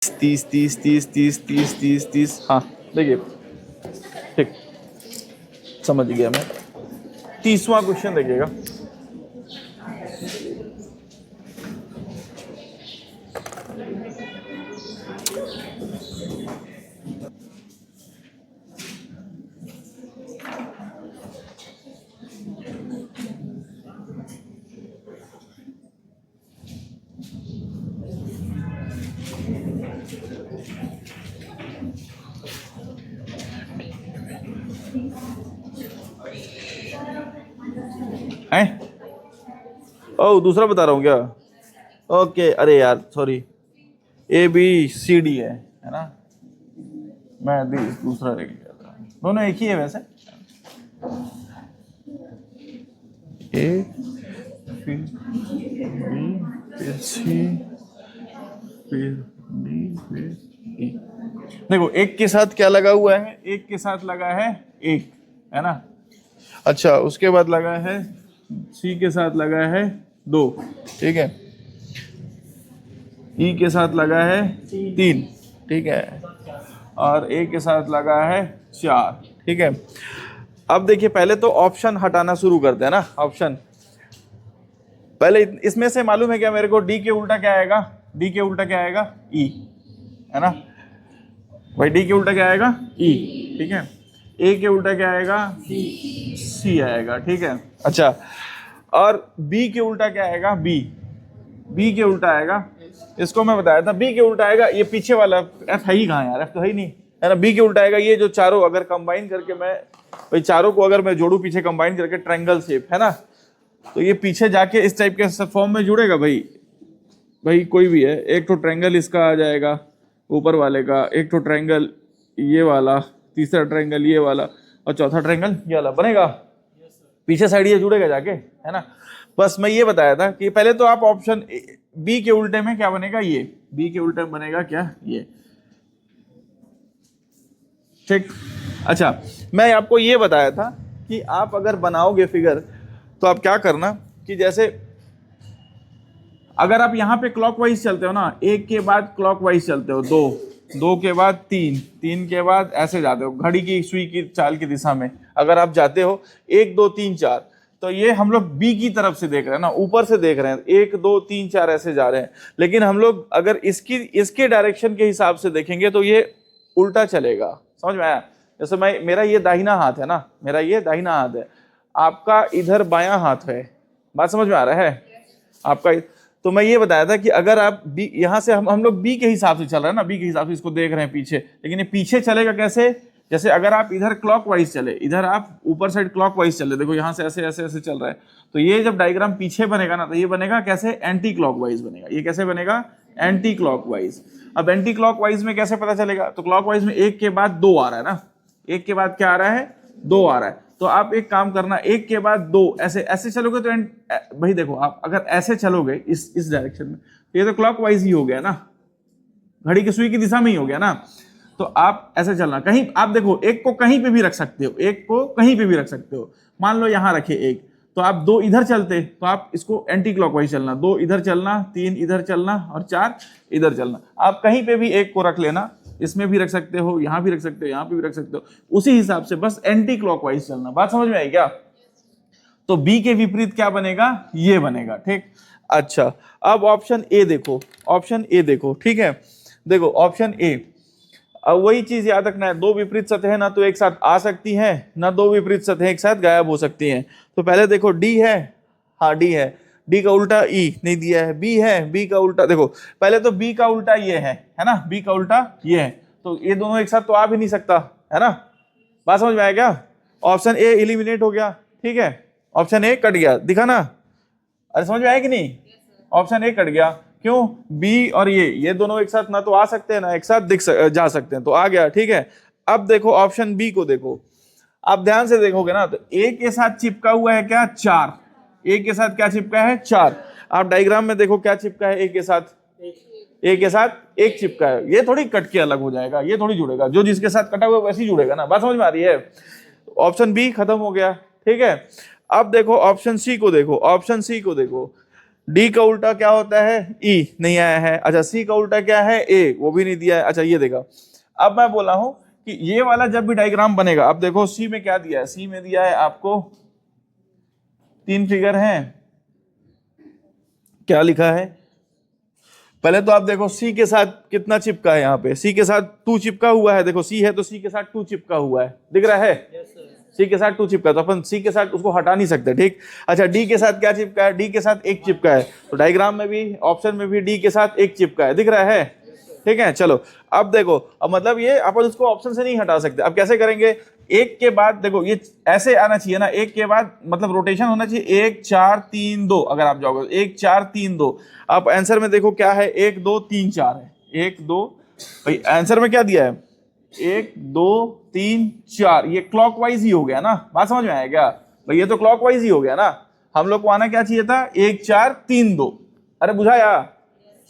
30 30 30 30 30 30 30। हाँ देखिए, ठीक, समझ गया मैं। 30वां क्वेश्चन देखिएगा। हैं? ओ दूसरा बता रहा हूँ क्या? ओके, अरे यार sorry, A B C D है ना? मैं दूसरा लेके गया था, दोनों एक ही है वैसे। ए फिर बी फिर सी फिर डी फिर ई। देखो एक के साथ क्या लगा हुआ है? एक के साथ लगा है एक, है ना? अच्छा, उसके बाद लगा है सी के साथ लगा है 2, ठीक है। ई के साथ लगा है 3, ठीक है। और ए के साथ लगा है 4, ठीक है। अब देखिए, पहले तो ऑप्शन हटाना शुरू करते हैं ना। ऑप्शन पहले इसमें से मालूम है क्या मेरे को? डी के उल्टा क्या आएगा? डी के उल्टा क्या आएगा? ई, है ना भाई? डी के उल्टा क्या आएगा? ई, ठीक है। ए के उल्टा क्या आएगा? सी आएगा, ठीक है। अच्छा, और बी के उल्टा क्या आएगा? बी। बी के उल्टा आएगा, इसको मैं बताया था, बी के उल्टा आएगा ये पीछे वाला। एफ है ही कहाँ यार? एफ तो है ही नहीं, है ना? बी के उल्टा आएगा ये जो चारों अगर कंबाइन करके मैं, भाई चारों को अगर मैं जोड़ू पीछे कंबाइन करके, ट्रायंगल शेप, है ना? तो ये पीछे जाके इस टाइप के फॉर्म में जुड़ेगा भाई। भाई कोई भी है, एक तो ट्रायंगल इसका आ जाएगा ऊपर वाले का, एक तो ट्रायंगल ये वाला, तीसरा ट्रायंगल ये वाला, और चौथा ट्रायंगल ये वाला बनेगा। पीछे साइड ये जुड़ेगा जाके, है ना? बस मैं ये बताया था कि पहले तो आप ऑप्शन बी के उल्टे में क्या बनेगा? ये बी के उल्टे में बनेगा क्या? ये, ठीक। अच्छा, मैं आपको ये बताया था कि आप अगर बनाओगे फिगर तो आप क्या करना कि जैसे अगर आप यहाँ पे क्लॉकवाइज चलते हो ना, एक के बाद क्लॉकवाइज चलते हो, दो, दो के बाद तीन, तीन के बाद ऐसे जाते हो घड़ी की सुई की चाल की दिशा में। अगर आप जाते हो 1 2 3 4, तो ये हम लोग बी की तरफ से देख रहे हैं ना, ऊपर से देख रहे हैं, 1 2 3 4 ऐसे जा रहे हैं। लेकिन हम लोग अगर इसके डायरेक्शन के हिसाब से देखेंगे तो ये उल्टा चलेगा। समझ में आया? जैसे मेरा ये दाहिना हाथ है ना, मेरा ये दाहिना हाथ है, आपका इधर बायां हाथ है। बात समझ में आ रहा है आपका? तो मैं ये बताया था कि अगर आप बी, यहाँ से हम लोग बी के हिसाब से चल रहे हैं ना, बी के हिसाब से इसको देख रहे हैं पीछे, लेकिन ये पीछे चलेगा कैसे? जैसे अगर आप इधर क्लॉकवाइज चले, इधर आप ऊपर साइड क्लॉकवाइज चले, देखो यहाँ से ऐसे ऐसे ऐसे चल रहा है, तो ये जब डायग्राम पीछे बनेगा ना, तो ये बनेगा कैसे? एंटी क्लॉकवाइज बनेगा। ये कैसे बनेगा? Anti clockwise. अब एंटी क्लॉकवाइज में कैसे पता चलेगा? तो क्लॉकवाइज में एक के बाद 2 आ रहा है ना, एक के बाद क्या आ रहा है? 2 आ रहा है। तो आप एक काम करना, एक के बाद 2 ऐसे ऐसे चलोगे तो भाई देखो, आप अगर ऐसे चलोगे इस डायरेक्शन में, तो ये तो क्लॉकवाइज ही हो गया ना, घड़ी की सुई की दिशा में ही हो गया ना। तो आप ऐसे चलना, कहीं आप देखो, एक को कहीं पे भी रख सकते हो, एक को कहीं पे भी रख सकते हो। मान लो यहां रखे एक, तो आप 2 इधर चलते, तो आप इसको एंटी क्लॉकवाइज चलना, 2 इधर चलना, 3 इधर चलना और 4 इधर चलना। आप कहीं पे भी एक को रख लेना, इसमें भी रख सकते हो, यहां भी रख सकते हो, यहां पे भी रख सकते हो, उसी हिसाब से बस एंटी क्लॉकवाइज चलना। बात समझ में आई क्या? तो बी के विपरीत क्या बनेगा? ये बनेगा, ठीक। अच्छा, अब ऑप्शन ए देखो, ऑप्शन ए देखो, ठीक है। देखो ऑप्शन ए, अब वही चीज याद रखना है, 2 विपरीत सतहें ना तो एक साथ आ सकती हैं, ना 2 विपरीत सतहें एक साथ गायब हो सकती हैं। तो पहले देखो डी है, हाँ डी है, डी का उल्टा ई नहीं दिया है, बी है, बी का उल्टा देखो, पहले तो बी का उल्टा ये है ना, बी का उल्टा ये है, तो ये दोनों एक साथ तो आ भी नहीं सकता, है ना? बात समझ में आया क्या? ऑप्शन ए एलिमिनेट हो गया, ठीक है, ऑप्शन ए कट गया, दिखा ना? अरे समझ में आया कि नहीं? ऑप्शन ए कट गया, क्यों? बी और ये दोनों एक साथ ना तो आ सकते हैं ना एक साथ जा सकते हैं, तो आ गया, ठीक है। अब देखो ऑप्शन बी को देखो, आप ध्यान से देखोगे ना, तो ए के साथ चिपका हुआ है क्या? 4। ए के साथ क्या चिपका है? 4। आप डायग्राम में देखो क्या चिपका है ए के साथ? ए के साथ 1 चिपका है। ये थोड़ी कट के अलग हो जाएगा, ये थोड़ी जुड़ेगा, जो जिसके साथ कटा हुआ वैसे ही जुड़ेगा ना। बात समझ में आ रही है? ऑप्शन बी खत्म हो गया, ठीक है। अब देखो ऑप्शन सी को देखो, ऑप्शन सी को देखो, डी का उल्टा क्या होता है? ई, नहीं आया है। अच्छा, सी का उल्टा क्या है? ए, वो भी नहीं दिया है। अच्छा, ये देखा। अब मैं बोला हूं कि ये वाला जब भी डायग्राम बनेगा, अब देखो सी में क्या दिया है? सी में दिया है आपको 3 फिगर हैं। क्या लिखा है? पहले तो आप देखो सी के साथ कितना चिपका है। यहाँ पे सी के साथ 2 चिपका हुआ है। देखो सी है तो सी के साथ 2 चिपका हुआ है, दिख रहा है? सी के साथ 2 चिपका, तो अपन सी के साथ उसको हटा नहीं सकते, ठीक। अच्छा, डी के साथ क्या चिपका है? डी के साथ 1 चिपका है। तो डायग्राम में भी, ऑप्शन में भी डी के साथ 1 चिपका है, दिख रहा है? ठीक है, चलो अब देखो, अब मतलब ये अपन उसको ऑप्शन से नहीं हटा सकते। अब कैसे करेंगे? एक के बाद देखो ये ऐसे आना चाहिए ना, एक के बाद मतलब रोटेशन होना चाहिए 1 4 3 2। अगर आप जाओगे 1 4 3 2, आप आंसर में देखो क्या है? 1 2 3 4 है। 1 2, भाई आंसर में क्या दिया है? 1 2 3 4। ये क्लॉकवाइज ही हो गया ना? बात समझ में आया क्या भाई? ये तो क्लॉकवाइज ही हो गया ना। हम लोग को आना क्या चाहिए था? 1 4 3 2। अरे बुझाया?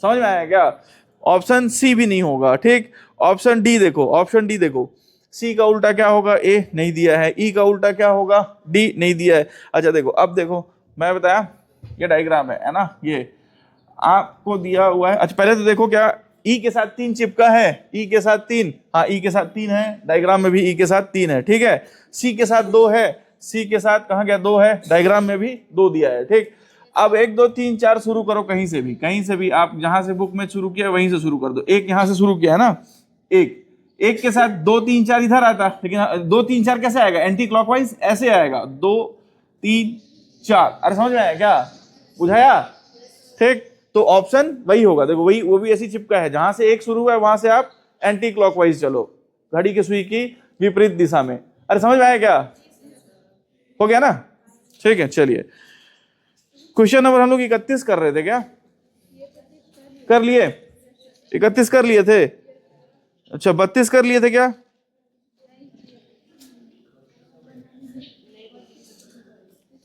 समझ में आया क्या? ऑप्शन सी भी नहीं होगा, ठीक। ऑप्शन डी देखो, ऑप्शन डी देखो, सी का उल्टा क्या होगा? ए, नहीं दिया है। ई का उल्टा क्या होगा? डी, नहीं दिया है। अच्छा देखो, अब देखो मैं बताया ये डायग्राम है ना, ये आपको दिया हुआ है। अच्छा पहले तो देखो क्या ई के साथ 3 चिपका है? ई के साथ 3, हाँ ई के साथ 3 है, डायग्राम में भी ई के साथ 3 है, ठीक है। सी के साथ 2 है, सी के साथ कहाँ गया? 2 है, डायग्राम में भी 2 दिया है, ठीक। अब 1 2 3 4 शुरू करो कहीं से भी, कहीं से भी। आप जहां से बुक में शुरू किया वहीं से शुरू कर दो। एक यहां से शुरू किया है ना, एक के साथ 2 3 4 इधर आता, लेकिन 2 3 4 कैसे आएगा? एंटी क्लॉकवाइज ऐसे आएगा, 2 3 4। अरे समझ में आया क्या? बुझाया? ठीक, तो ऑप्शन वही होगा। देखो वही, वो भी ऐसी चिपका है, जहां से एक शुरू है वहां से आप एंटी क्लॉकवाइज चलो, घड़ी की सुई की विपरीत दिशा में। अरे समझ में आया क्या? हो गया ना? ठीक है, चलिए क्वेश्चन नंबर हम लोग 31 कर रहे थे क्या? कर लिए? 31 कर लिए थे? अच्छा 32 कर लिए थे क्या?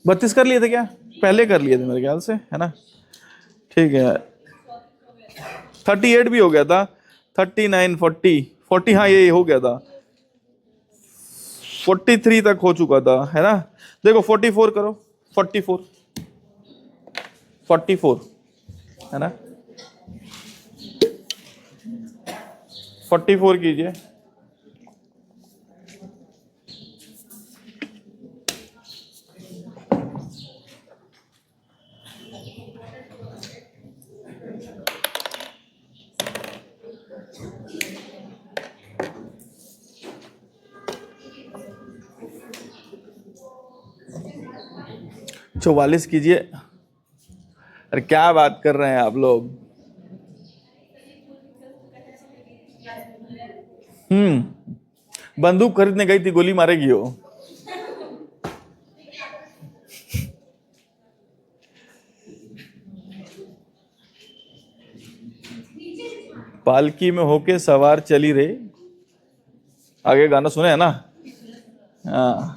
बत्तीस कर लिए थे क्या? पहले कर लिए थे मेरे ख्याल से, है ना? ठीक है, 38 भी हो गया था, 39 40, हाँ ये हो गया था, 43 तक हो चुका था, है ना? देखो 44 करो, 44 है ना? 44 कीजिए। चौवालीस कीजिए। अरे क्या बात कर रहे हैं आप लोग? बंदूक खरीदने गई थी, गोली मारेगी वो। पालकी में होके सवार चली रे, आगे गाना सुने है ना? हाँ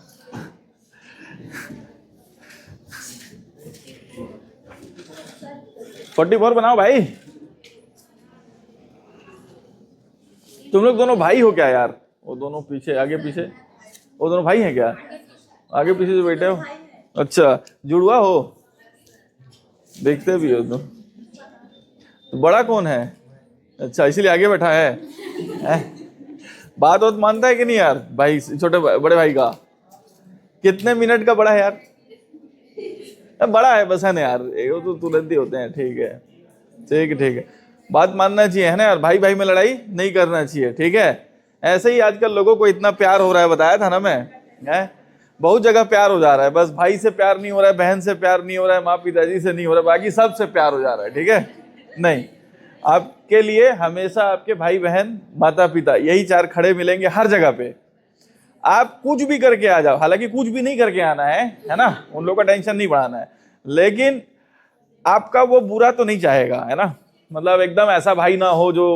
44 बनाओ भाई। तुम लोग दोनों भाई हो क्या यार? वो दोनों पीछे, आगे पीछे, वो दोनों भाई हैं क्या? आगे पीछे जो बैठे हो? अच्छा, जुड़वा हो? देखते भी हो तुम? तो बड़ा कौन है? अच्छा इसीलिए आगे बैठा है, बात मानता है कि नहीं यार? भाई छोटे बड़े भाई का कितने मिनट का बड़ा है यार? बड़ा है बस, है ना यार? वो तो तुरंत ही होते हैं, ठीक है, ठीक है। बात मानना चाहिए, है ना यार? भाई भाई में लड़ाई नहीं करना चाहिए, ठीक है। ऐसे ही आजकल लोगों को इतना प्यार हो रहा है, बताया था ना मैं, है बहुत जगह प्यार हो जा रहा है, बस भाई से प्यार नहीं हो रहा है, बहन से प्यार नहीं हो रहा है, माँ पिताजी से नहीं हो रहा है, बाकी सब से प्यार हो जा रहा है, ठीक है। नहीं, आपके लिए हमेशा आपके भाई बहन माता पिता यही 4 खड़े मिलेंगे हर जगह पे। आप कुछ भी करके आ जाओ, हालांकि कुछ भी नहीं करके आना है ना? उन लोगों का टेंशन नहीं बढ़ाना है, लेकिन आपका वो बुरा तो नहीं चाहेगा, है ना? मतलब एकदम ऐसा भाई ना हो जो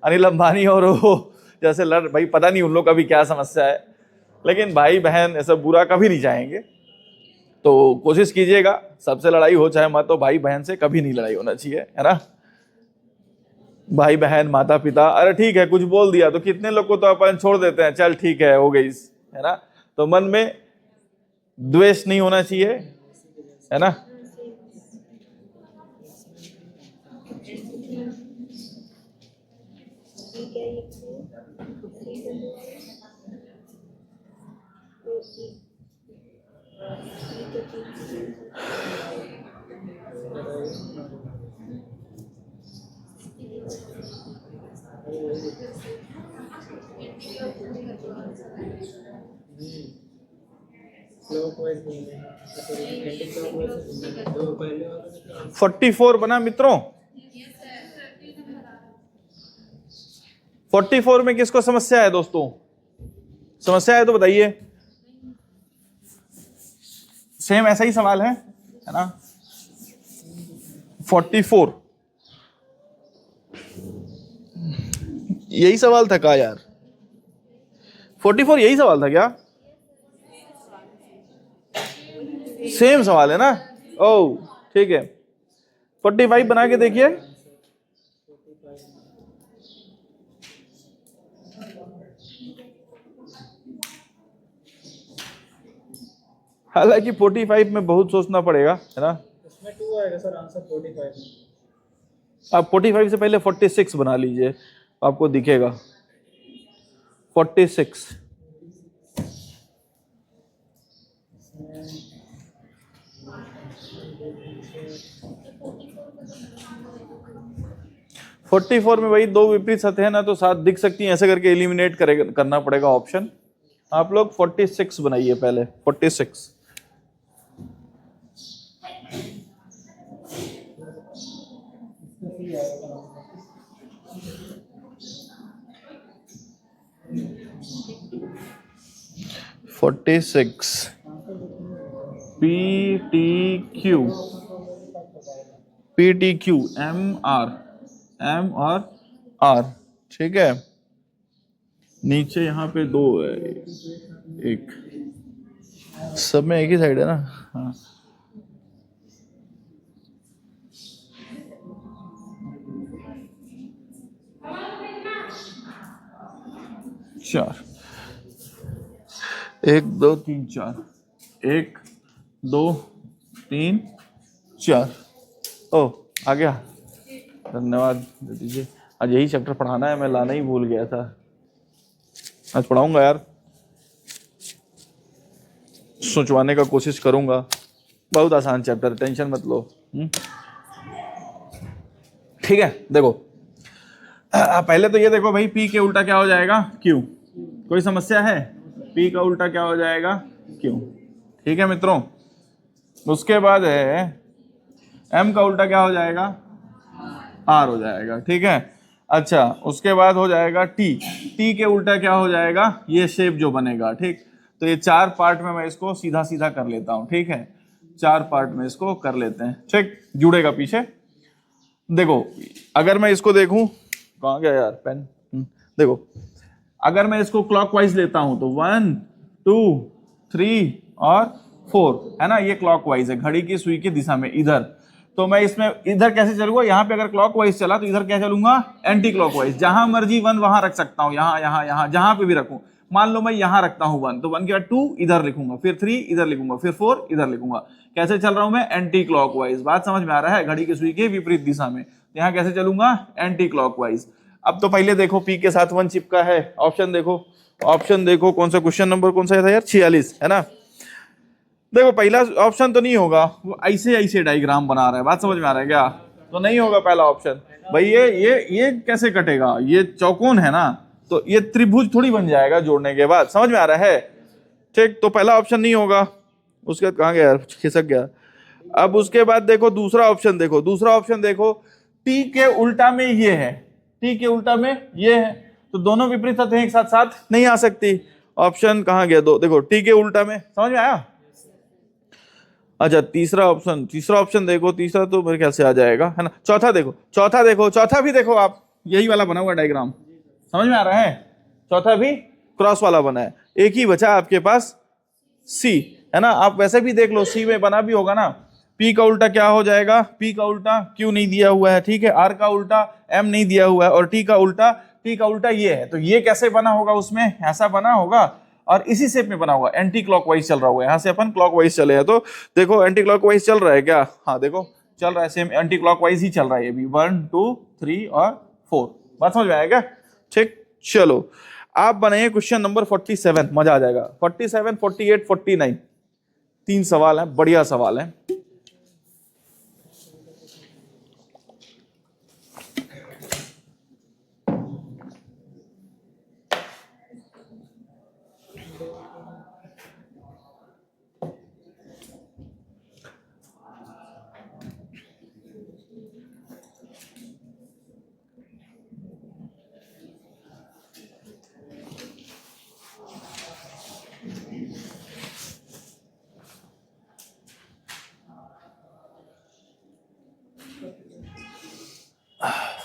अनिल अंबानी और हो जैसे लड़, भाई पता नहीं उन लोग का भी क्या समस्या है, लेकिन भाई बहन ऐसा बुरा कभी नहीं चाहेंगे। तो कोशिश कीजिएगा सबसे लड़ाई हो चाहे मत हो, भाई बहन से कभी नहीं लड़ाई होना चाहिए, है ना? भाई बहन माता पिता, अरे ठीक है कुछ बोल दिया तो कितने लोग को तो अपन छोड़ देते हैं, चल ठीक है हो गई, है ना? तो मन में द्वेष नहीं होना चाहिए, है ना? क्लॉकवाइज घूमें, 44 बना मित्रों। 44 में किसको समस्या है दोस्तों? समस्या है तो बताइए। सेम ऐसा ही सवाल है ना? 44 यही सवाल था क्या यार? 44 यही सवाल था क्या? सेम सवाल है ना? ओह ठीक है, 45 बना के देखिए। हालांकि 45 में बहुत सोचना पड़ेगा, है ना? इसमें 2 आएगा सर आंसर 45 में। आप 45 से पहले 46 बना लीजिए, आपको दिखेगा 46। फोर्टी फोर में भाई दो विपरीत सतह है ना, तो साथ दिख सकती हैं, ऐसे करके एलिमिनेट करना पड़ेगा ऑप्शन। आप लोग 46 बनाइए पहले, 46। PTQ M और R, ठीक है। नीचे यहाँ पे 2 है, एक सब में एक ही साइड है ना? हाँ, चार, 1 2 3 4, 1 2 3 4। ओ आ गया, धन्यवाद दे दीजिए। आज यही चैप्टर पढ़ाना है, मैं लाना ही भूल गया था। आज पढ़ाऊंगा यार, सोचवाने का कोशिश करूंगा। बहुत आसान चैप्टर, टेंशन मत लो। ठीक है, देखो पहले तो ये देखो भाई, P के उल्टा क्या हो जाएगा? Q। कोई समस्या है? P का उल्टा क्या हो जाएगा? Q। ठीक है मित्रों। उसके बाद है M का उल्टा क्या हो जाएगा? R हो जाएगा, ठीक है। अच्छा, उसके बाद हो जाएगा T के उल्टा क्या हो जाएगा? ये शेप जो बनेगा, ठीक। तो ये 4 पार्ट में मैं इसको सीधा सीधा कर लेता हूं, ठीक है। 4 पार्ट में इसको कर लेते हैं, ठीक। जुड़ेगा पीछे। देखो अगर मैं इसको देखूं, कहाँ गया यार पेन? देखो अगर मैं इसको क्लॉकवाइज लेता हूं तो 1 2 3 और 4 है ना, ये क्लॉकवाइज है, घड़ी की सुई की दिशा में इधर। तो मैं इसमें इधर कैसे चलूंगा? यहाँ पे अगर क्लॉकवाइज चला तो इधर क्या चलूंगा? Anti clockwise. जहां मर्जी 1 वहां रख सकता हूँ, यहाँ यहाँ यहाँ जहां पे भी रखूं। मान लो मैं यहाँ रखता हूँ 1, तो 1 के बाद 2 इधर लिखूंगा, फिर 3 इधर लिखूंगा, फिर 4 इधर लिखूंगा। कैसे चल रहा हूं मैं? Anti clockwise. बात समझ में आ रहा है? घड़ी की सुई के विपरीत दिशा में। यहाँ कैसे चलूंगा? Anti clockwise. अब तो पहले देखो P के साथ 1 चिपका है। ऑप्शन देखो, ऑप्शन देखो, कौन सा क्वेश्चन नंबर कौन सा था यार? 46 है ना। देखो पहला ऑप्शन तो नहीं होगा, वो ऐसे ऐसे डायग्राम बना रहा है। बात समझ में आ रहा है क्या? तो नहीं होगा पहला ऑप्शन भाई। ये कैसे कटेगा? ये चौकोन है ना, तो ये त्रिभुज थोड़ी बन जाएगा जोड़ने के बाद। समझ में आ रहा है? ठीक, तो पहला ऑप्शन नहीं होगा। उसके बाद कहाँ गया यार? खिसक गया। अब उसके बाद देखो दूसरा ऑप्शन देखो, दूसरा ऑप्शन देखो, T के उल्टा में ये है, T के उल्टा में ये है, तो दोनों विपरीत सतहें एक साथ साथ नहीं आ सकती। ऑप्शन कहाँ गया? दो देखो, T के उल्टा में। समझ में आया? अच्छा तीसरा ऑप्शन देखो, तीसरा तो मेरे ख्याल से आ जाएगा, है ना। चौथा देखो, चौथा भी देखो आप, यही वाला बना हुआ डायग्राम। समझ में आ रहा है? चौथा भी क्रॉस वाला बना है। एक ही बचा आपके पास C, है ना। आप वैसे भी देख लो, C में बना भी होगा ना। P का उल्टा क्या हो जाएगा? P का उल्टा Q नहीं दिया हुआ है, ठीक है। R का उल्टा M नहीं दिया हुआ है, और T का उल्टा ये है। तो ये कैसे बना होगा? उसमें ऐसा बना होगा, और इसी शेप में बना हुआ, एंटी क्लॉकवाइज चल रहा होगा। यहाँ से अपन क्लॉकवाइज चले हैं, तो देखो एंटी क्लॉकवाइज चल रहा है क्या? हाँ देखो चल रहा है, सेम एंटी क्लॉकवाइज ही चल रहा है ये भी। 1 2 3 और 4। बात समझ में आएगा? ठीक, चलो आप बनाइए क्वेश्चन नंबर 47, मजा आ जाएगा। 47, 48, 49, 3 सवाल है, बढ़िया सवाल है।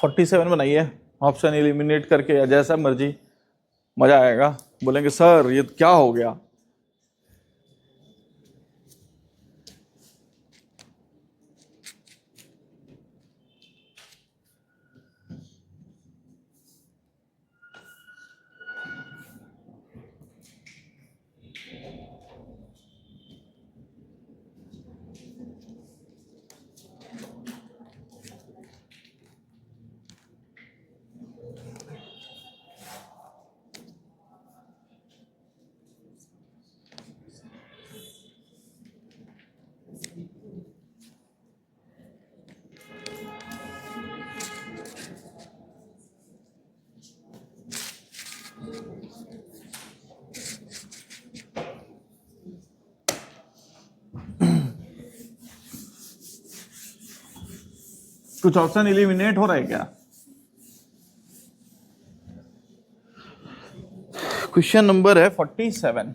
फोर्टी सेवन बनाइए, ऑप्शन एलिमिनेट करके या जैसा मर्जी, मजा आएगा। बोलेंगे सर ये क्या हो गया। कुछ ऑप्शन एलिमिनेट हो रहा है क्या? क्वेश्चन नंबर है 47।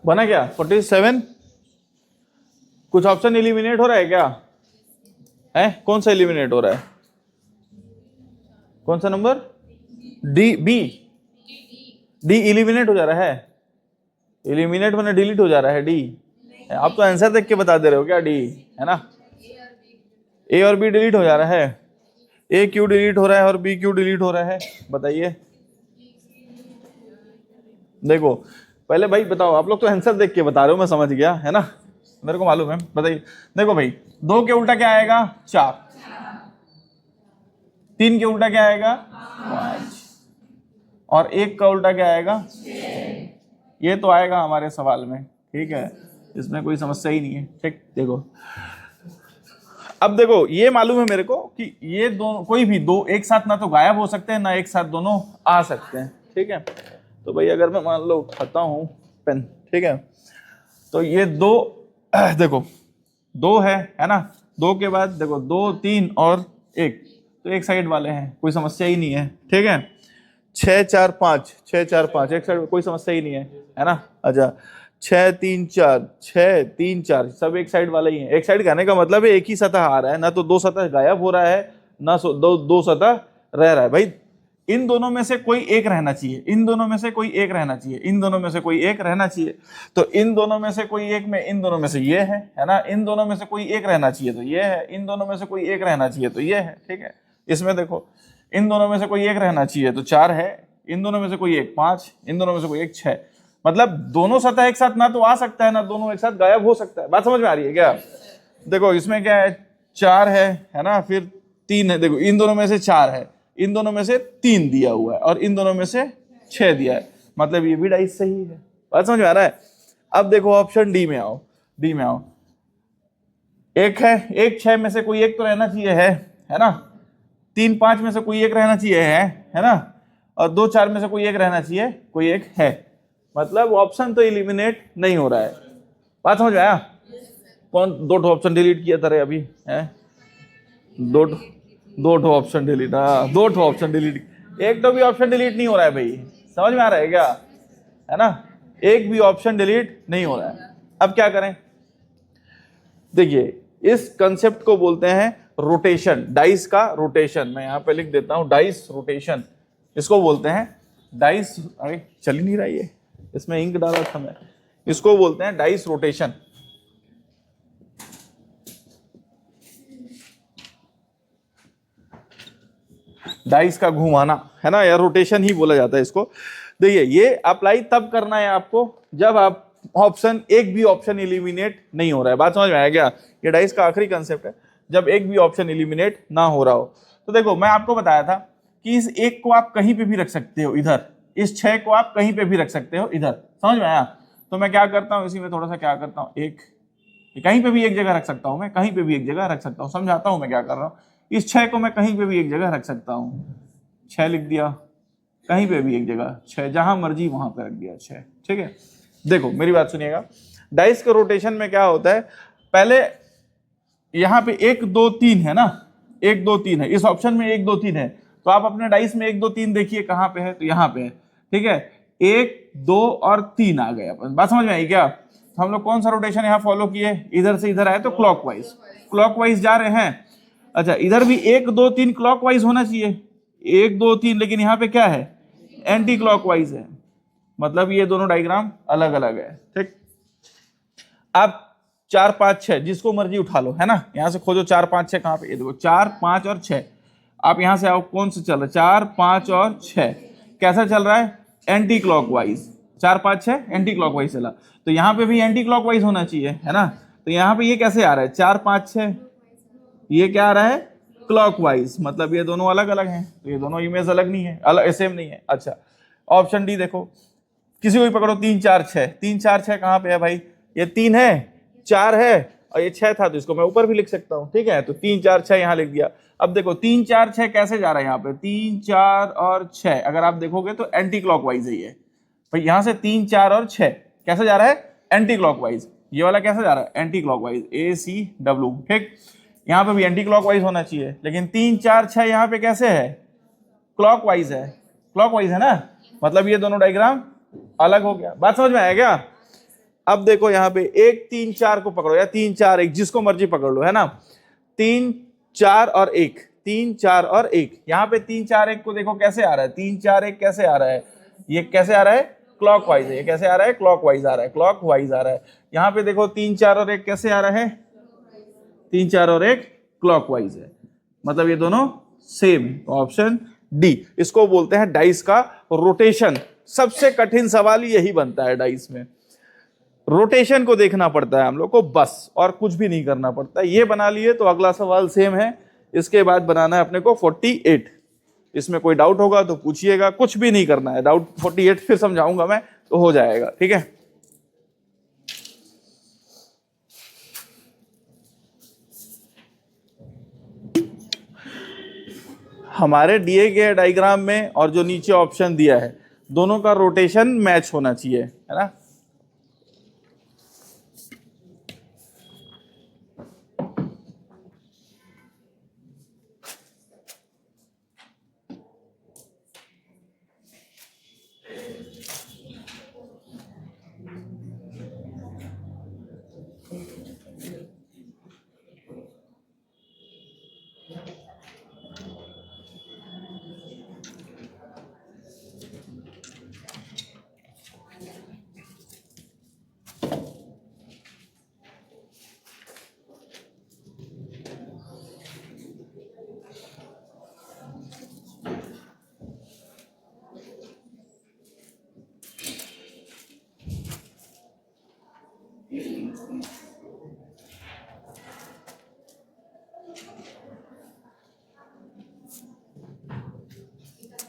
बना क्या 47? कुछ ऑप्शन एलिमिनेट हो रहा है क्या? है कौन सा एलिमिनेट हो रहा है? कौन सा नंबर? डी, बी, डी एलिमिनेट हो जा रहा है। एलिमिनेट मैंने डिलीट हो जा रहा है डी। आप तो आंसर देख के बता दे रहे हो क्या? डी है ना। ए और बी डिलीट हो जा रहा है। ए क्यों डिलीट हो रहा है और बी क्यों डिलीट हो रहा है बताइए। देखो पहले भाई बताओ, आप लोग तो आंसर देख के बता रहे हो, मैं समझ गया है ना, मेरे को मालूम है। बताइए, देखो भाई 2 के उल्टा क्या आएगा? 4। 3 के उल्टा क्या आएगा? 5। और 1 का उल्टा क्या आएगा? 6। ये तो आएगा हमारे सवाल में, ठीक है, इसमें कोई समस्या ही नहीं है। ठीक, देखो अब देखो ये मालूम है मेरे को कि ये दोनों कोई भी दो एक साथ ना तो गायब हो सकते हैं ना एक साथ दोनों आ सकते हैं। ठीक है, तो भाई अगर मैं मान लो उठाता हूँ पेन, ठीक है, तो ये 2 देखो 2 है ना। 2 के बाद देखो 2, 3 और 1, तो एक साइड वाले हैं, कोई समस्या ही नहीं है। ठीक है, 6, 4, 5, 6, 4, 5 एक साइड, कोई समस्या ही नहीं है ना। अच्छा 6, 3, 4, 6, 3, 4 सब एक साइड वाले ही हैं। एक साइड कहने का मतलब है एक ही सतह आ रहा है, ना तो 2 सतह गायब हो रहा है ना दो सतह रह रहा है। भाई इन दोनों में से कोई एक रहना चाहिए, इन दोनों में से कोई एक रहना चाहिए, इन दोनों में से कोई एक रहना चाहिए। तो इन दोनों में से कोई एक में इन दोनों में से ये है ना, इन दोनों में से कोई एक रहना चाहिए तो ये है, इन दोनों में से कोई एक रहना चाहिए तो ये है। ठीक है, इसमें देखो इन दोनों में से कोई एक रहना चाहिए, तो 4 है, इन दोनों में से कोई एक 5, इन दोनों में से कोई एक 6। मतलब दोनों सतह एक साथ ना तो आ सकता है ना दोनों एक साथ गायब हो सकता है। बात समझ में आ रही है क्या? देखो इसमें क्या है, 4 है ना, फिर 3 है। देखो इन दोनों में से 4 है, इन दोनों में से 3 दिया हुआ है और इन दोनों में से 6 दिया है, मतलब ये भी डाइस सही है। बात समझ में आ रहा है? अब देखो ऑप्शन डी में आओ, डी में आओ। एक है, एक 6 में से कोई एक तो रहना चाहिए है ना, 3 5 में से कोई एक रहना चाहिए है ना, और 2 4 में से कोई एक रहना चाहिए, कोई एक है, मतलब ऑप्शन तो इलिमिनेट नहीं हो रहा है। बात समझ में आया? कौन 2 ऑप्शन डिलीट किया था अभी है? 2 ऑप्शन डिलीट, हाँ 2 ऑप्शन डिलीट, एक तो भी ऑप्शन डिलीट नहीं हो रहा है भाई। समझ में आ रहा है क्या? है ना, एक भी ऑप्शन डिलीट नहीं हो रहा है। अब क्या करें? देखिए इस कंसेप्ट को बोलते हैं रोटेशन, डाइस का रोटेशन। मैं यहां पे लिख देता हूं डाइस रोटेशन, इसको बोलते हैं डाइस। अरे चल ही नहीं रहा ये, इसमें इंक डाला था मैं। इसको बोलते हैं डाइस रोटेशन। डाइस का घुमाना, है ना, या रोटेशन ही बोला जाता है इसको। देखिए ये अप्लाई तब करना है आपको जब आप ऑप्शन, एक भी ऑप्शन इलिमिनेट नहीं हो रहा है। बात समझ में आया क्या? ये डाइस का आखिरी कंसेप्ट है, जब एक भी ऑप्शन इलिमिनेट ना हो रहा हो। तो देखो मैं आपको बताया था कि इस एक को आप कहीं पे भी रख सकते हो इधर, इस 6 को आप कहीं पे भी रख सकते हो इधर। समझ में आया? तो मैं क्या करता हूं, इसी में थोड़ा सा क्या करता हूं, एक कहीं पे भी एक जगह रख सकता हूं, मैं कहीं पे भी एक जगह रख सकता हूं। समझाता हूं मैं क्या कर रहा हूं। इस 6 को मैं कहीं पे भी एक जगह रख सकता हूं, 6 लिख दिया, कहीं पे भी एक जगह 6, जहां मर्जी वहां पे रख दिया 6। ठीक है, देखो मेरी बात सुनिएगा। डाइस के रोटेशन में क्या होता है, पहले यहां पे 1 2 3 है ना, 1 2 3 है, इस ऑप्शन में 1 2 3 है, तो आप अपने डाइस में 1 2 3 देखिए कहां पे है, तो यहां पे है। ठीक है, 1 2 और 3 आ गए अपन। बात समझ में आई क्या? तो हम लोग कौन सा रोटेशन यहां फॉलो किए, इधर से इधर आए तो क्लॉकवाइज, क्लॉकवाइज जा रहे हैं। अच्छा इधर भी 1 2 3 क्लॉकवाइज होना चाहिए, 1 2 3, लेकिन यहां पे क्या है, एंटी क्लॉकवाइज है, मतलब ये दोनों डायग्राम अलग अलग है। ठीक, अब 4 5 6 जिसको मर्जी उठा लो, है ना, यहां से खोजो 4 5 6 कहां पे, ये देखो 4 5 और 6। आप यहां से आओ, कौन सा चल रहा है, 4 5 और 6 कैसा चल रहा है, एंटी क्लॉकवाइज। 4 5 6 एंटी क्लॉकवाइज चला, तो यहां पे भी एंटी क्लॉकवाइज होना चाहिए, है ना। तो यहां पे ये कैसे आ रहा है, 4 5 6, ये क्या आ रहा है, क्लॉकवाइज, मतलब ये दोनों अलग अलग हैं, तो ये दोनों इमेज अलग नहीं है, अलग सेम नहीं है। अच्छा ऑप्शन डी देखो, किसी को भी पकड़ो, 3 4 6, 3 4 6 कहां पे है भाई, ये 3 है, 4 है और ये 6 था, तो इसको मैं ऊपर भी लिख सकता हूं। ठीक है, तो 3 4 6 यहां लिख दिया। अब देखो 3 4 6 कैसे जा रहा है, यहाँ पे 3 4 और 6 अगर आप देखोगे तो एंटी क्लॉकवाइज है ये भाई। यहां से 3 4 और 6 कैसे जा रहा है, एंटी क्लॉकवाइज। ये वाला कैसे जा रहा है, एंटी क्लॉकवाइज, ACW। ठीक, यहाँ पे भी एंटी क्लॉकवाइज होना चाहिए, लेकिन 3 4 6 यहाँ पे कैसे है, क्लॉकवाइज है, क्लॉकवाइज है ना, मतलब ये दोनों डायग्राम अलग हो गया। बात समझ में आया क्या? अब देखो यहाँ पे 1 3 4 को पकड़ो या 3 4 1, जिसको मर्जी पकड़ लो, है ना। 3 4 और 1, 3 4 और 1, यहाँ पे 3 4 1 को देखो कैसे आ रहा है, 3 4 1 कैसे आ रहा है, ये कैसे आ रहा है, क्लॉकवाइज है। ये कैसे आ रहा है, क्लॉकवाइज आ रहा है, क्लॉकवाइज आ रहा है। यहाँ पे देखो 3 4 और 1 कैसे आ रहा है, 3 4 और 1 क्लॉकवाइज है, मतलब ये दोनों सेम है। ऑप्शन डी, इसको बोलते हैं डाइस का रोटेशन। सबसे कठिन सवाल यही बनता है डाइस में, रोटेशन को देखना पड़ता है हम लोग को बस, और कुछ भी नहीं करना पड़ता। ये बना लिए तो अगला सवाल सेम है, इसके बाद बनाना है अपने को 48। इसमें कोई डाउट होगा तो पूछिएगा, कुछ भी नहीं करना है, डाउट 48 फिर समझाऊंगा मैं, तो हो जाएगा। ठीक है, हमारे दिए गए डायग्राम में और जो नीचे ऑप्शन दिया है, दोनों का रोटेशन मैच होना चाहिए, है ना।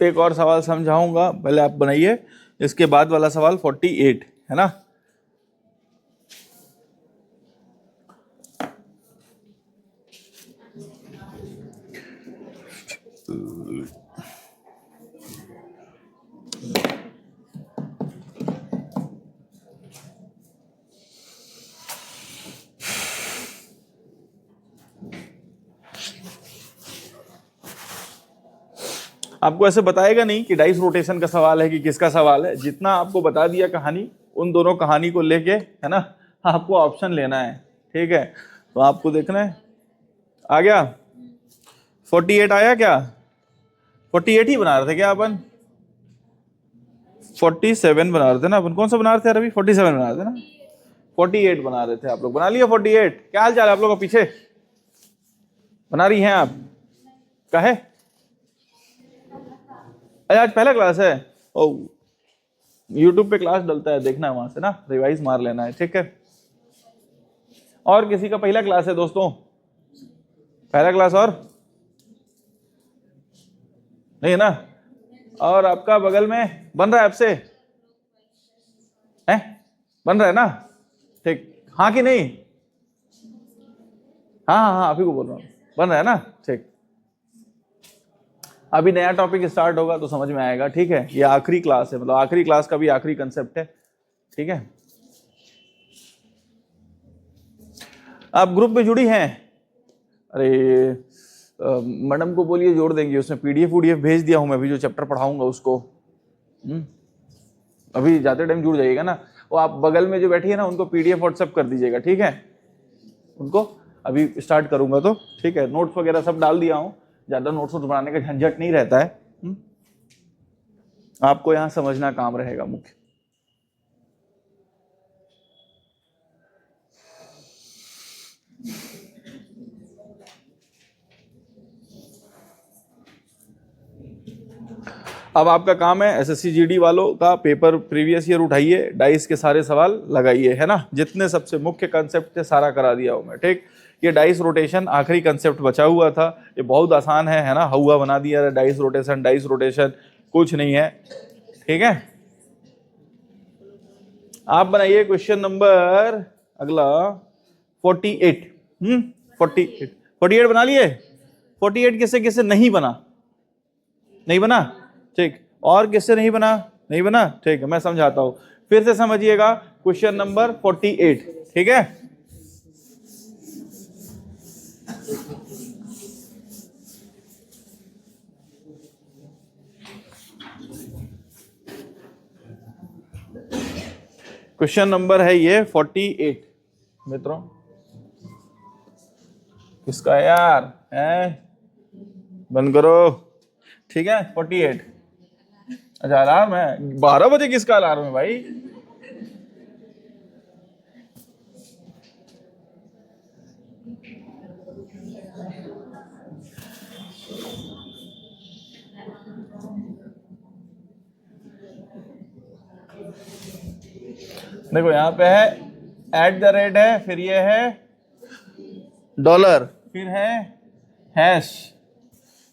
एक और सवाल समझाऊंगा, पहले आप बनाइए। इसके बाद वाला सवाल 48 है ना। आपको ऐसे बताएगा नहीं कि डाइस रोटेशन का सवाल है कि किसका सवाल है, जितना आपको बता दिया कहानी, उन दोनों कहानी को लेके, है ना, आपको ऑप्शन लेना है। ठीक है, तो आपको देखना है। आ गया 48 आया क्या? 48 ही बना रहे थे क्या अपन? 47 बना रहे थे ना अपन। कौन सा बना रहे थे अभी? 47 बना रहे थे ना। 48 बना रहे थे आप लोग। बना लिया 48? क्या हाल चाल है आप लोगों का? पीछे बना रही हैं आप? क्या है? अरे आज पहला क्लास है। ओ, YouTube पे क्लास डलता है, देखना है वहां से ना, रिवाइज मार लेना है। ठीक है, और किसी का पहला क्लास है दोस्तों? पहला क्लास और नहीं है ना? और आपका बगल में बन रहा है आपसे? है, बन रहा है ना? ठीक, हाँ कि नहीं? हाँ हाँ हाँ, आप ही को बोल रहा हूँ, बन रहा है ना? ठीक, अभी नया टॉपिक स्टार्ट होगा तो समझ में आएगा। ठीक है, ये आखिरी क्लास है, मतलब आखिरी क्लास का भी आखिरी कंसेप्ट है। ठीक है, आप ग्रुप में जुड़ी हैं? अरे मैडम को बोलिए जोड़ देंगे, उसमें पीडीएफ वूडीएफ भेज दिया हूं मैं, अभी जो चैप्टर पढ़ाऊंगा उसको। अभी जाते टाइम जुड़ जाइएगा ना। वो आप बगल में जो बैठी है ना, उनको पीडीएफ व्हाट्सएप कर दीजिएगा। ठीक है, उनको अभी स्टार्ट करूंगा तो। ठीक है, नोट्स वगैरह सब डाल दिया हूं, ज्यादा नोट्स बनाने का झंझट नहीं रहता है। आपको यहां समझना काम रहेगा मुख्य। अब आपका काम है एसएससी जीडी वालों का पेपर प्रीवियस ईयर उठाइए, डाइस के सारे सवाल लगाइए, है ना। जितने सबसे मुख्य कंसेप्ट थे सारा करा दिया हूं मैं। ठीक, ये डाइस रोटेशन आखिरी कंसेप्ट बचा हुआ था, ये बहुत आसान है ना। हुआ बना दिया डाइस रोटेशन कुछ नहीं है। ठीक है, आप बनाइए क्वेश्चन नंबर अगला 48। 48 बना लिए? 48 किससे किससे नहीं बना? नहीं बना? ठीक, और किससे नहीं बना? नहीं बना? ठीक है, मैं समझाता हूं, फिर से समझिएगा। क्वेश्चन नंबर 48, ठीक है। क्वेश्चन नंबर है ये 48 मित्रों। किसका यार है? बंद करो। ठीक है, 48। अच्छा, अलार्म है 12 बजे? किसका अलार्म है भाई? देखो यहाँ पे है @ है, फिर ये है डॉलर, फिर है हैश,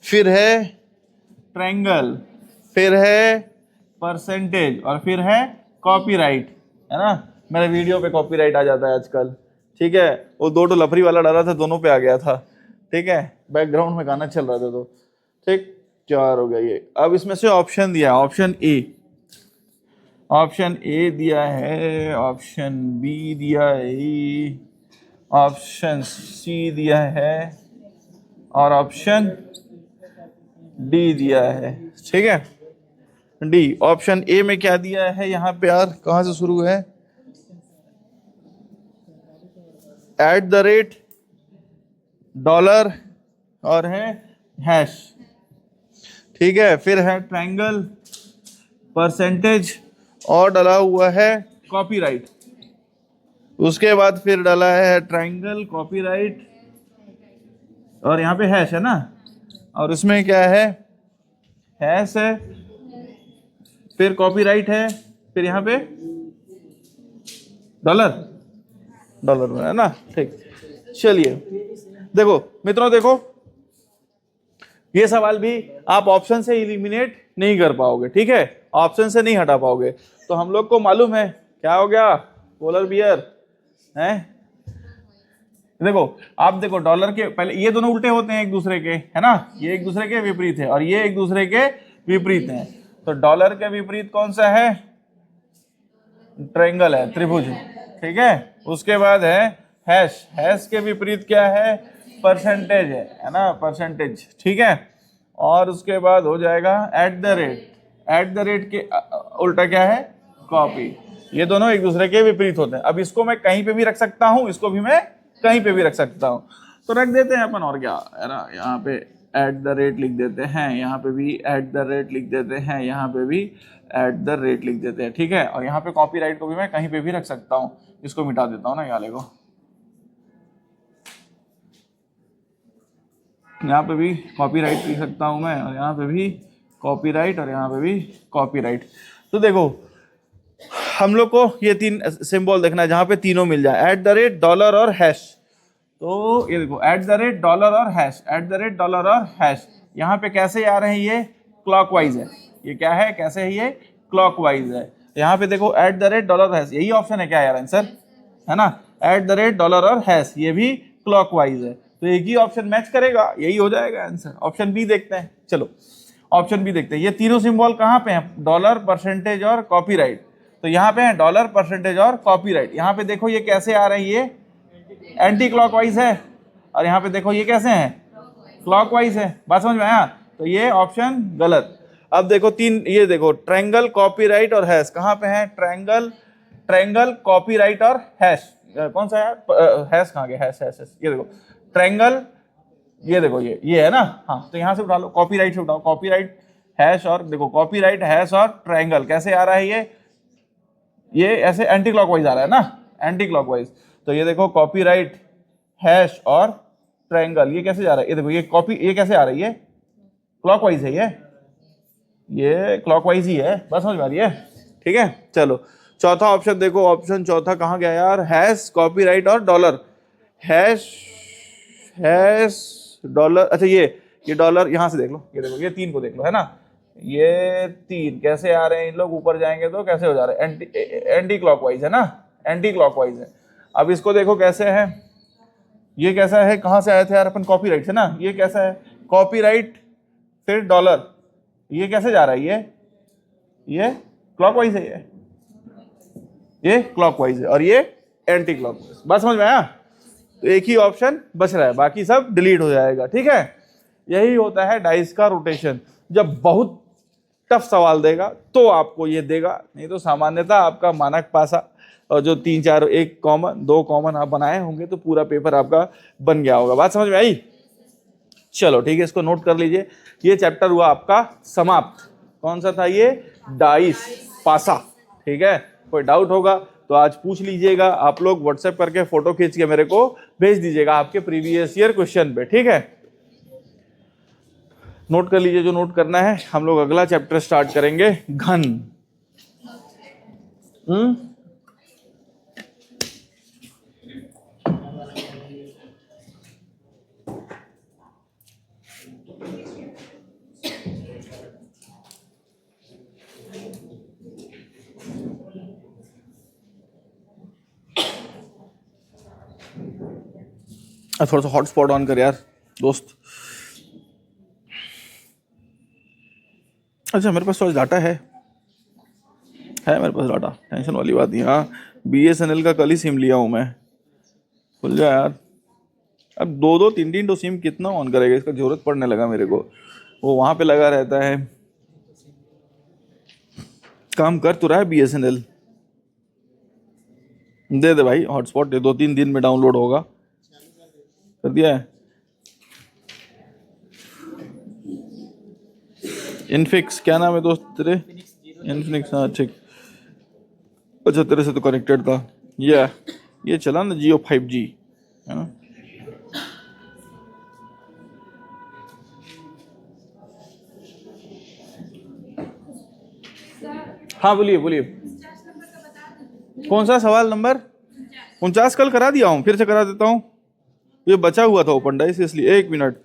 फिर है ट्रायंगल, फिर है परसेंटेज, और फिर है कॉपीराइट, है ना। मेरे वीडियो पे कॉपीराइट आ जाता है आजकल। ठीक है, वो दो लफरी वाला डाला था, दोनों पे आ गया था। ठीक है, बैकग्राउंड में गाना चल रहा था तो। ठीक, 4 हो गया ये। अब इसमें से ऑप्शन दिया, ऑप्शन ए दिया है, ऑप्शन बी दिया है, ऑप्शन सी दिया है, और ऑप्शन डी दिया है। ठीक है, डी। ऑप्शन ए में क्या दिया है यहाँ पे यार? कहां से शुरू है? @ डॉलर और है हैश। ठीक है, फिर है ट्रायंगल, परसेंटेज, और डला हुआ है कॉपीराइट। उसके बाद फिर डला है ट्रायंगल, कॉपीराइट, और यहाँ पे हैश है ना। और इसमें क्या है? हैश है, फिर कॉपीराइट है, फिर यहाँ पे डॉलर में है ना। ठीक, चलिए देखो मित्रों, देखो ये सवाल भी आप ऑप्शन से इलिमिनेट नहीं कर पाओगे, ठीक है, ऑप्शन से नहीं हटा पाओगे। तो हम लोग को मालूम है क्या हो गया, पोलर बियर है। देखो आप देखो डॉलर के पहले ये दोनों उल्टे होते हैं एक दूसरे के, है ना, ये एक दूसरे के विपरीत है और ये एक दूसरे के विपरीत हैं। तो डॉलर के विपरीत कौन सा है, ट्रायंगल है, त्रिभुज, ठीक है। उसके बाद है हैश, हैश के विपरीत क्या है, परसेंटेज है ना, परसेंटेज, ठीक है। और उसके बाद हो जाएगा at the rate, at the rate के उल्टा क्या है, कॉपी। ये दोनों एक दूसरे के विपरीत होते हैं। अब इसको मैं कहीं पे भी रख सकता हूं, इसको भी मैं कहीं पे भी रख सकता हूं, तो रख देते हैं अपन, और क्या है ना, यहाँ पे एट द रेट लिख देते हैं, यहाँ पे भी एट द रेट लिख देते हैं, यहाँ पे भी एट द रेट लिख देते हैं, ठीक है। और यहाँ पे कॉपीराइट को भी मैं कहीं पे भी रख सकता हूँ, इसको मिटा देता हूँ ना, यहाँ को, यहाँ पे भी कॉपीराइट लिख सकता हूँ मैं, और यहाँ पे भी कॉपीराइट, और यहाँ पे भी कॉपीराइट। तो देखो हम लोग को ये तीन सिंबल देखना है जहाँ पे तीनों मिल जाए, एट द रेट, डॉलर और हैश। तो ये देखो एट द रेट, डॉलर और hash, at the rate, dollar और हैश। यहाँ पे कैसे आ रहे हैं, ये क्लॉकवाइज है, ये क्या है, कैसे है, ये क्लॉकवाइज है। यहाँ पे देखो at the rate, dollar, hash, यही ऑप्शन है क्या यार आंसर, है ना, एट द रेट, डॉलर और हैश, ये भी क्लॉकवाइज है। तो एक ही ऑप्शन मैच करेगा, यही हो जाएगा आंसर। ऑप्शन बी देखते हैं, चलो ऑप्शन बी देखते हैं। ये तीनों सिंबल कहाँ पे हैं, डॉलर, परसेंटेज और कॉपीराइट। तो यहाँ पे है डॉलर, परसेंटेज और कॉपीराइट। यहाँ पे देखो ये कैसे आ रहे हैं, ये एंटी क्लॉकवाइज है, और यहाँ पे देखो ये कैसे हैं, क्लॉकवाइज है। बात समझ में आया, तो ये ऑप्शन गलत। अब देखो तीन, ये देखो ट्रायंगल, कॉपीराइट और हैश, कहाँ पे है, ट्रायंगल, ट्रायंगल, कॉपीराइट और हैश, कौन सा है, हैश कहाँ गया, हैश, हैश, ये देखो ट्रायंगल, ये देखो ये है ना, हाँ। तो यहाँ से उठा लो, कॉपीराइट से उठाओ, कॉपीराइट, हैश, और देखो कॉपीराइट, हैश और ट्रायंगल कैसे आ रहा है, ये ऐसे एंटी क्लॉकवाइज आ रहा है ना, एंटी क्लॉकवाइज। तो ये देखो कॉपीराइट, हैश और ट्रायंगल, ये कैसे जा रहा है, ये देखो ये कॉपी, ये कैसे आ रही है, क्लॉकवाइज है, ये क्लॉकवाइज ही है, बस समझ में आ रही है, ठीक है। चलो चौथा ऑप्शन देखो, ऑप्शन चौथा कहाँ गया यार, हैश, कॉपीराइट और डॉलर, हैश, हैश, डॉलर, अच्छा ये डॉलर, यहाँ से देख लो, ये देखो ये तीन को देख लो, है ना, ये तीन कैसे आ रहे हैं, इन लोग ऊपर जाएंगे तो कैसे हो जा रहे हैं, एंटी क्लॉकवाइज है ना, एंटी क्लॉकवाइज है। अब इसको देखो कैसे है, ये कैसा है, कहाँ से आए थे यार अपन, कॉपीराइट से ना, ये कैसा है, कॉपीराइट फिर डॉलर, ये कैसे जा रहा है, ये क्लॉकवाइज है, ये क्लॉकवाइज है, और ये एंटी क्लॉकवाइज। बात समझ में आया, तो एक ही ऑप्शन बच रहा है, बाकी सब डिलीट हो जाएगा, ठीक है। यही होता है डाइस का रोटेशन। जब बहुत टफ सवाल देगा तो आपको ये देगा, नहीं तो सामान्यतः आपका मानक पासा और जो 3 4 एक कॉमन 2 कॉमन आप बनाए होंगे तो पूरा पेपर आपका बन गया होगा। बात समझ में आई, चलो ठीक है, इसको नोट कर लीजिए। ये चैप्टर हुआ आपका समाप्त। कौन सा था ये, डाइस पासा, ठीक है। कोई डाउट होगा तो आज पूछ लीजिएगा, आप लोग व्हाट्सएप करके फोटो खींच के मेरे को भेज दीजिएगा आपके प्रीवियस ईयर क्वेश्चन पे, ठीक है। नोट कर लीजिए जो नोट करना है। हम लोग अगला चैप्टर स्टार्ट करेंगे, घन। थोड़ा सा हॉटस्पॉट ऑन कर यार दोस्त। अच्छा मेरे पास थोड़ा डाटा है मेरे पास डाटा, टेंशन वाली बात नहीं। हाँ BSNL का कल ही सिम लिया हूँ मैं, खुल जा यार। अब 2 3 तो सिम कितना ऑन करेगा, इसका जरूरत पड़ने लगा मेरे को। वो वहाँ पे लगा रहता है, काम कर तो रहा है BSNL। दे दे भाई हॉटस्पॉट, दे 2-3 दिन में डाउनलोड होगा। कर दिया है। इनफिक्स, क्या नाम है दोस्त तेरे, इनफिनिक्स, हाँ ठीक। अच्छा तेरे से तो कनेक्टेड था ये चला ना Jio 5G, है ना। हाँ बोलिए बोलिए, कौन सा सवाल नंबर 49 कल करा दिया हूँ, फिर से करा देता हूँ। ये बचा हुआ था ओपन डाइस, इसलिए 1 मिनट।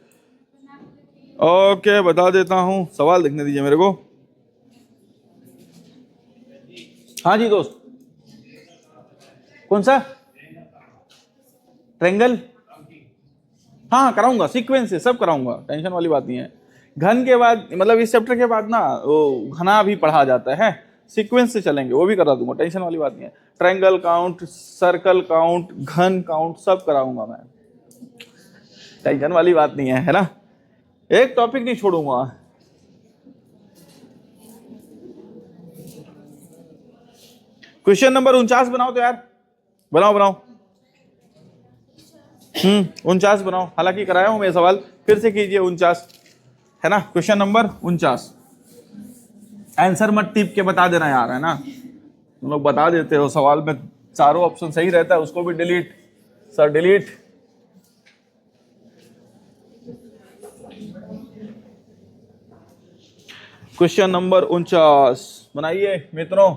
ओके बता देता हूँ, सवाल देखने दीजिए मेरे को। हाँ जी दोस्त, कौन सा ट्रेंगल? हाँ कराऊंगा, सीक्वेंस से सब कराऊंगा, टेंशन वाली बात नहीं है। घन के बाद मतलब इस चैप्टर के बाद ना वो घना भी पढ़ा जाता है, सीक्वेंस से चलेंगे, वो भी करा दूंगा, टेंशन वाली बात नहीं है। ट्रायंगल काउंट, सर्कल काउंट, घन काउंट सब कराऊंगा मैं, टेंशन वाली बात नहीं है ना। एक टॉपिक नहीं छोड़ूंगा। क्वेश्चन नंबर 49 बनाओ तो यार, बनाओ बनाओ। 49 बनाओ, हालांकि कराया हूं मैं सवाल, फिर से कीजिए 49, है ना। क्वेश्चन नंबर 49, आंसर मत टिप के बता देना यार, है ना। तुम लोग बता देते हो सवाल में, चारों ऑप्शन सही रहता है, उसको भी delete, sir delete. Question number 49 बनाइए मित्रों।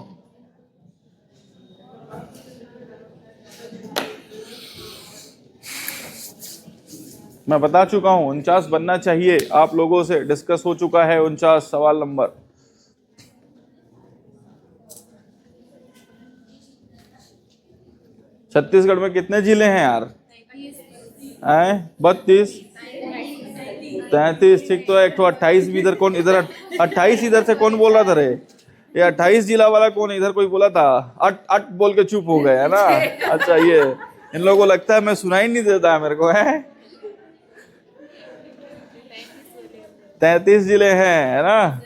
मैं बता चुका हूं 49 बनना चाहिए, आप लोगों से डिस्कस हो चुका है 49 सवाल नंबर। छत्तीसगढ़ में कितने जिले हैं यार? 32, 33, ठीक तो है। एक तो 28 भी इधर, कौन इधर 28 इधर से कौन बोल रहा था रे? ये 28 जिला वाला कौन इधर कोई बोला था? अट अट बोल के चुप हो गए, है ना। अच्छा, ये इन लोगों को लगता है मैं सुनाई नहीं देता है मेरे को, है। 33 जिले हैं, है ना।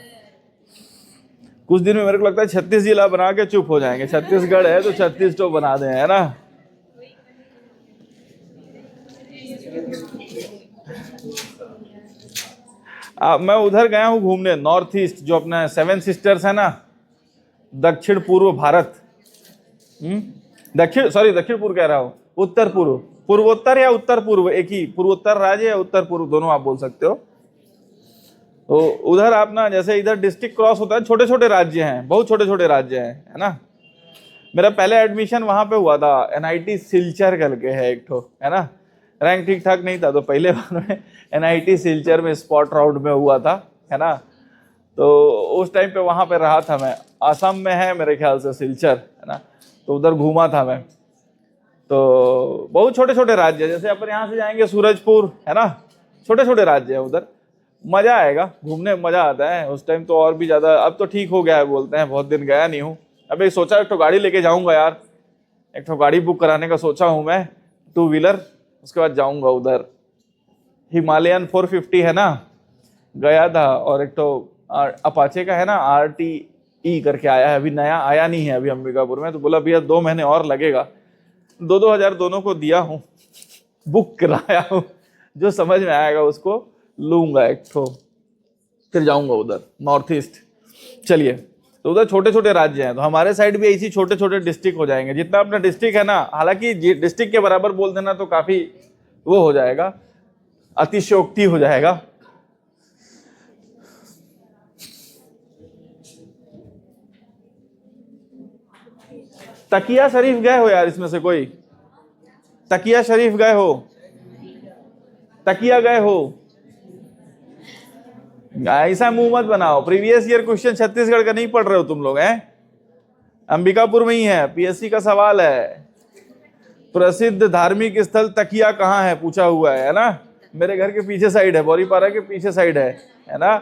कुछ दिन में मेरे को लगता है 36 जिला बना के चुप हो जाएंगे। छत्तीसगढ़ है तो 36 तो बना दें, है ना। मैं उधर गया हूं घूमने, नॉर्थ ईस्ट, जो अपना 7 सिस्टर्स है ना, दक्षिण पूर्व भारत। दक्षिण पूर्व कह रहा हूं, उत्तर पूर्व, पूर्वोत्तर या उत्तर पूर्व, एक ही, पूर्वोत्तर राज्य या उत्तर पूर्व, दोनों आप बोल सकते हो। तो उधर आप ना, जैसे इधर डिस्ट्रिक्ट क्रॉस होता है, छोटे छोटे राज्य हैं, बहुत छोटे छोटे राज्य हैं, है ना। मेरा पहले एडमिशन वहां पे हुआ था, NIT सिलचर करके है एक ठो, है ना। रैंक ठीक ठाक नहीं था, तो पहले बार में NIT सिलचर में स्पॉट राउंड में हुआ था, है ना। तो उस टाइम पे वहां पे रहा था मैं। आसाम में है मेरे ख्याल से सिलचर, है ना। तो उधर घूमा था मैं। तो बहुत छोटे छोटे राज्य, जैसे अपन यहाँ से जाएंगे सूरजपुर, है ना, छोटे छोटे राज्य है उधर। मजा आएगा घूमने में, मजा आता है। उस टाइम तो और भी ज्यादा, अब तो ठीक हो गया है बोलते हैं, बहुत दिन गया नहीं हूँ। अबे सोचा एक तो गाड़ी लेके जाऊंगा यार, एक तो गाड़ी बुक कराने का सोचा हूं मैं, 2 व्हीलर, उसके बाद जाऊंगा उधर। हिमालयन 450 है ना, गया था। और एक तो अपाचे का है ना, RTE करके आया है, अभी नया आया नहीं है अभी अंबिकापुर में। तो बोला भैया 2 महीने और लगेगा, 2-2 हजार दोनों को दिया हूं, बुक कराया हूं, जो समझ में आएगा उसको लूंगा एक तो, फिर जाऊंगा उधर नॉर्थ ईस्ट। चलिए, तो उधर छोटे छोटे राज्य हैं, तो हमारे साइड भी ऐसी छोटे छोटे डिस्ट्रिक्ट हो जाएंगे। जितना अपना डिस्ट्रिक्ट है ना, हालांकि डिस्ट्रिक्ट के बराबर बोल देना तो काफी वो हो जाएगा, अतिशयोक्ति हो जाएगा। तकिया शरीफ गए हो यार इसमें से कोई? तकिया शरीफ गए हो? तकिया गए हो? ऐसा मुंह मत बनाओ, प्रीवियस ईयर क्वेश्चन छत्तीसगढ़ का नहीं पढ़ रहे हो तुम लोग, हैं? अंबिकापुर में ही है, PSC का सवाल है। प्रसिद्ध धार्मिक स्थल तकिया कहाँ है पूछा हुआ है ना। मेरे घर के पीछे साइड है, बोरीपारा के पीछे साइड है ना।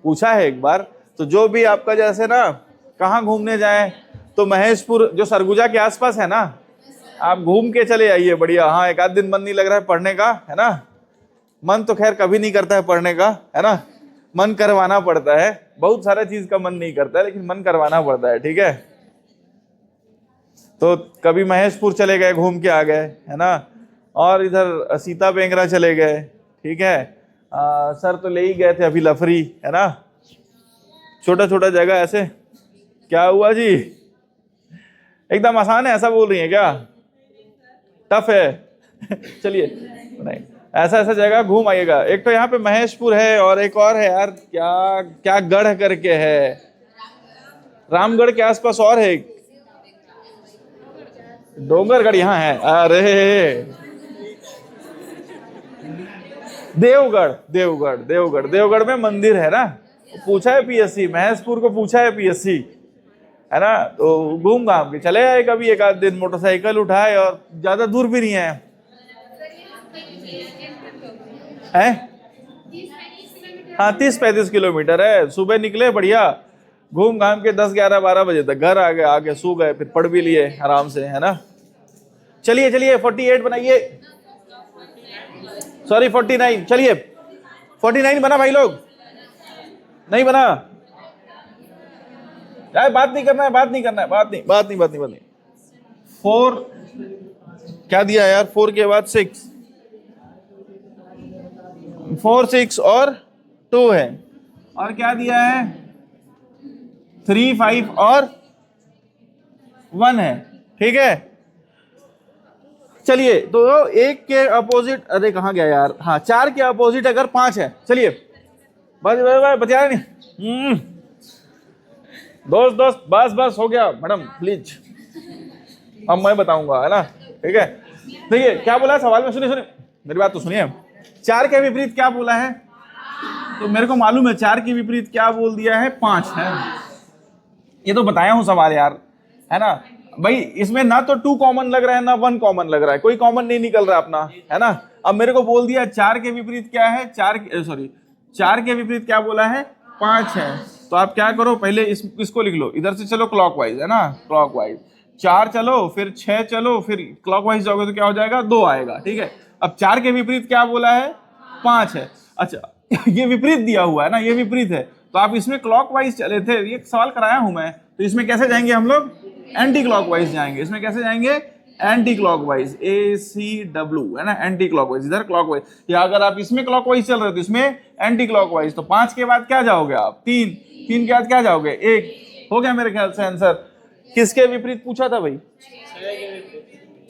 पूछा है एक बार। तो जो भी आपका जैसे ना, कहाँ घूमने जाए तो महेशपुर जो सरगुजा के आसपास है ना, आप घूम के चले आइए बढ़िया। हाँ, एक आध दिन मन नहीं लग रहा है पढ़ने का, है ना। मन तो खैर कभी नहीं करता है पढ़ने का, है ना, मन करवाना पड़ता है। बहुत सारा चीज का मन नहीं करता है, लेकिन मन करवाना पड़ता है, ठीक है। तो कभी महेशपुर चले गए, घूम के आ गए, है ना। और इधर सीता बेंगरा चले गए, ठीक है। सर तो ले ही गए थे अभी लफरी, है ना। छोटा छोटा जगह ऐसे। क्या हुआ जी? एकदम आसान है ऐसा बोल रही है क्या? टफ है? चलिए, नहीं, ऐसा ऐसा जगह घूम आइएगा। एक तो यहाँ पे महेशपुर है, और एक और है यार, क्या क्या गढ़ करके है, रामगढ़ के आसपास और है, डोंगरगढ़ यहाँ है। अरे देवगढ़, देवगढ़, देवगढ़, देवगढ़ में मंदिर है ना। पूछा है PSC, महेशपुर को पूछा है PSC, है ना, तो घूम घाम के चले आए कभी एक आध दिन, मोटरसाइकिल उठाए, और ज्यादा दूर भी नहीं है। हैं? हाँ 30-35 किलोमीटर है। सुबह निकले बढ़िया, घूम घाम के 10-11-12 बजे तक घर आ गए, आके सो गए, फिर पढ़ भी लिए आराम से, है ना। चलिए चलिए 48 बनाइए, सॉरी 49, चलिए 49 बना भाई लोग, नहीं बना? यार बात नहीं करना है, बात नहीं करना है, बात नहीं। 4 क्या दिया यार, 4 के बाद 6, 4 6 और 2 है, और क्या दिया है 3 5 और 1 है, ठीक है। चलिए तो एक के अपोजिट, अरे कहाँ गया यार, हाँ 4 के अपोजिट अगर 5 है, चलिए बस बता नहीं, दोस्त बस हो गया मैडम प्लीज, अब मैं बताऊंगा, है ना, ठीक है। देखिए क्या बोला है सवाल में, सुनिए मेरी बात तो सुनिए। 4 के विपरीत क्या बोला है, तो मेरे को मालूम है 4 के विपरीत क्या बोल दिया है, 5 है, ये तो बताया हूं सवाल यार, है ना भाई। इसमें ना तो 2 कॉमन लग रहा है ना 1 कॉमन लग रहा है, कोई कॉमन नहीं निकल रहा अपना, है ना। अब मेरे को बोल दिया 4 के विपरीत क्या है, 4 के विपरीत क्या बोला है, 5 है। तो आप क्या करो, पहले इसको लिख लो, इधर से चलो क्लॉकवाइज, है ना, क्लॉकवाइज 4 चलो, फिर 6 चलो, फिर क्लॉकवाइज जाओगे तो क्या हो जाएगा, 2 आएगा, ठीक है। अब 4 के विपरीत क्या बोला है, 5 है। अच्छा ये विपरीत दिया हुआ है ना, ये विपरीत है, तो आप इसमें क्लॉकवाइज चले थे, ये सवाल कराया हूं मैं, तो इसमें कैसे जाएंगे हम लोग, एंटी क्लॉकवाइज जाएंगे। इसमें कैसे जाएंगे, एंटी क्लॉकवाइज, ACW, है ना, एंटी क्लॉकवाइज, इधर क्लॉकवाइज, या अगर आप इसमें क्लॉकवाइज चल रहे हो तो इसमें एंटी क्लॉकवाइज। तो 5 के बाद क्या जाओगे आप, 3 के बाद क्या जाओगे, 1 हो गया मेरे ख्याल से आंसर। किसके विपरीत पूछा था भाई,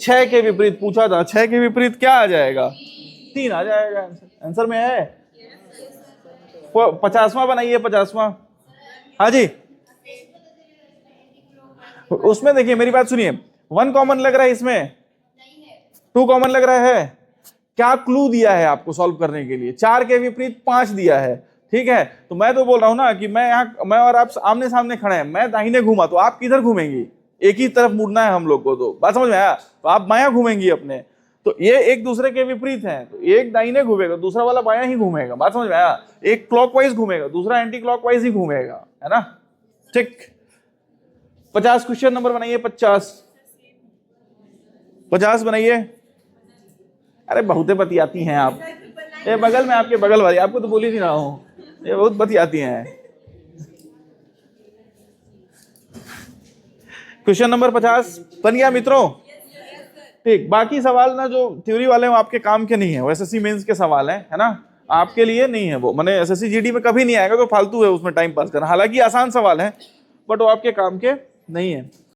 6 के विपरीत पूछा था, 6 के विपरीत क्या आ जाएगा, 3 आ जाएगा आंसर में है। 50वां बनाइए, 50वां, हाँ जी। उसमें देखिए मेरी बात सुनिए, 1 कॉमन लग रहा है, इसमें 2 कॉमन लग रहा है। क्या क्लू दिया है आपको सॉल्व करने के लिए, 4 के विपरीत 5 दिया है, ठीक है। तो मैं तो बोल रहा हूं ना कि मैं और आप आमने सामने खड़े हैं, मैं दाहिने घूमा तो आप किधर घूमेंगी, एक ही तरफ मुड़ना है हम लोग को, तो बात समझ में आया, तो आप बायां घूमेंगी अपने, तो ये एक दूसरे के विपरीत हैं, तो एक दाहिने घूमेगा, दूसरा वाला बायां ही घूमेगा, बात समझ में आया। एक क्लॉकवाइज घूमेगा, दूसरा एंटी क्लॉकवाइज ही घूमेगा, है ना, ठीक। 50 क्वेश्चन नंबर बनाइए, 50 बनाइए। अरे बहुत बतियाती हैं आप, ये बगल में आपके बगल वाली, आपको तो बोल ही नहीं रहा हूं, ये बहुत बतियाती हैं। क्वेश्चन नंबर 50 बन गया मित्रों, ठीक। बाकी सवाल ना जो थ्योरी वाले हैं वो आपके काम के नहीं है, वो एसएससी मेंस के सवाल है ना, आपके लिए नहीं है वो, मैंने एसएससी जीडी में कभी नहीं आएगा, तो फालतू है उसमें टाइम पास करना, हालांकि आसान सवाल है बट वो आपके काम के नहीं है।